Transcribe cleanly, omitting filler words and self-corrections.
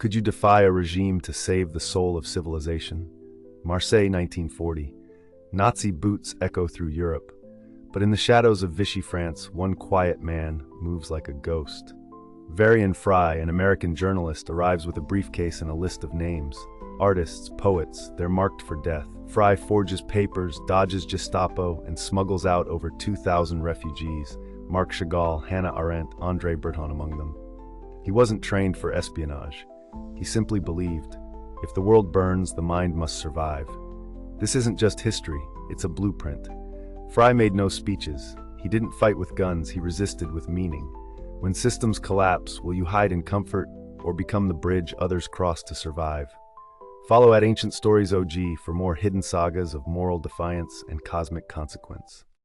Could you defy a regime to save the soul of civilization? Marseille, 1940. Nazi boots echo through Europe. But in the shadows of Vichy France, one quiet man moves like a ghost. Varian, an American journalist, arrives with a briefcase and a list of names. Artists, poets, they're marked for death. Fry forges papers, dodges Gestapo, and smuggles out over 2,000 refugees. Marc Chagall, Hannah Arendt, André Breton among them. He wasn't trained for espionage. He simply believed, if the world burns, the mind must survive. This isn't just history, it's a blueprint. Fry made no speeches. He didn't fight with guns, he resisted with meaning. When systems collapse, will you hide in comfort or become the bridge others cross to survive? Follow at Ancient Stories OG for more hidden sagas of moral defiance and cosmic consequence.